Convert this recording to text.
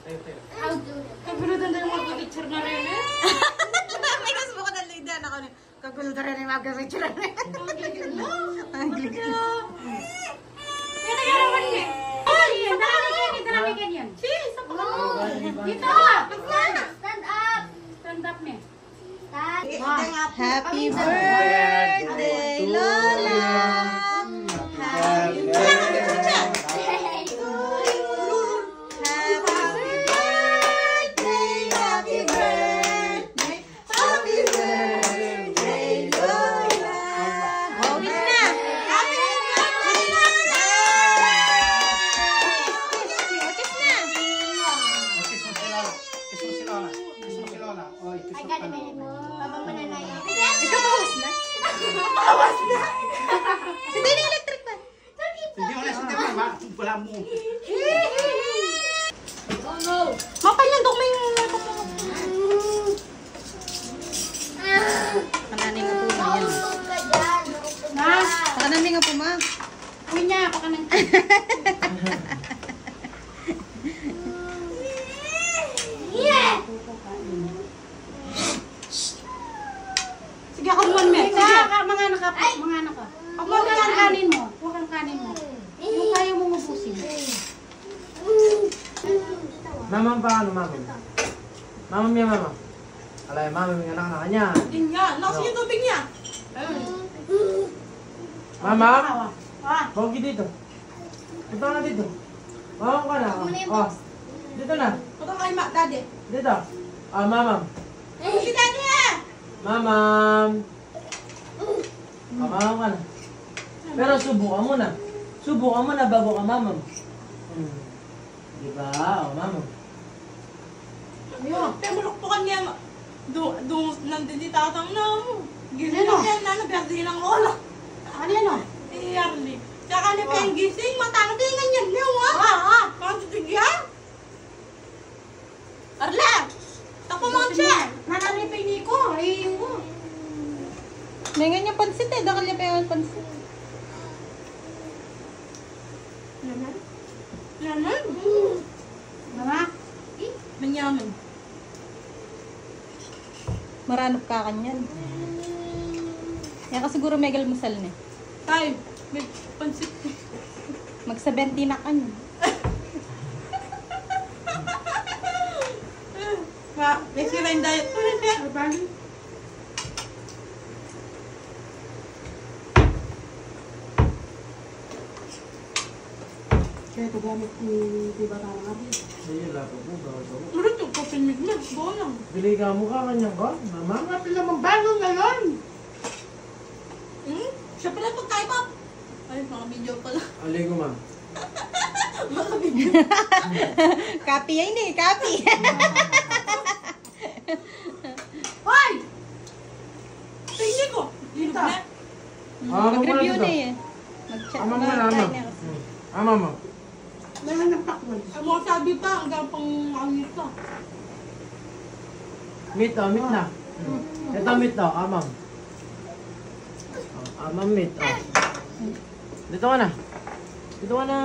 Kagulutan na yung mag-picture na rin eh. May kasbo ko na lidan ako. Kagulutan na yung mag-picture na rin. Ang gigil. Yan ang arawan niya. Ay, darami ka niyan. Sis, ako ka mo. Dito. Stand up. Stand up niya. Happy birthday, Lola! Happy birthday to you! Happy birthday, happy birthday, happy birthday, Lola! Oh, kiss na! Happy birthday, Lola! Kiss na! Kiss mo si Lola. Kiss mo si Lola. Kiss mo si Lola. Oy, kiss mo si Lola. Babang mananay. Ikaw bawas na? Bawas na! Si Dini electric ba? Hindi mo na si Tama. Wala mo. Oh no. Mapayandok mo yung Kananin nga po ma yan. Tulog ka dyan. na. Kananin nga po ma. Uy niya, pakanan. Yeah. Sige, kamuan mo. Sige, mga anak ka. Mga anak ka. Huwag Ay. ang kanin mo. Huwag ang kanin mo. Yung kaya mong ubusin. Mama paano mama? Mama miya mama. Alay mama miya anak na kanya. Din nga. Nasa yung tubig niya. Mama, Ah. bawagi dito. Ito na dito. Mama ka na. Oh. Dito na. Ito kay Daddy. Dito. Ah, mama. Si Daddy eh. Mama. Ah, mama ka na. Pero subukan mo na. Subukan mo na bago ka mama. Diba? Oh, mama. Ayun. Pero mulukpukan niya. Nandun di tatang na mo. Gising na siya na nabiyagdi ng ola. Ano yan o? Iyarli. Tsaka niya pa yung gising. Matangtingan yan niya o. Katitigyan. Arla! Tako mo siya. Nananay pa yung ko. Ay mo. Nengan niya pansit eh. Dakal niya pa yung pansit. Laman? Laman? Mama? Manyaman. Maranop ka kanyan. Yan ka siguro may galmusal na. Tay, may pansit. Mag-70 na kanyan. May sira yung diet ko na siya. Kaya ito gamit ni Diba Tara nga din. Sige, lapo po. Bawal po. Ulit yung kapinmig na. Bolang. Bili ka mo ka kanyang ka. Mama. Mga pila mong bago ngayon! Siya pala pagkain pa. Ay, mga video pala. Aligo ma. Mga video. Copy yan eh. Copy. Hoy! Tingin ko. Hinog na. Mag-review na eh. Mag-chat. Ama mo na, ama. Ama mo. Meron ng pakwan. Ang mga sabi pa, hanggang pang angit ka. Meat oh, meat na. Ito meat daw, amam. Oh, amam meat oh. Dito ka na. Dito ka na.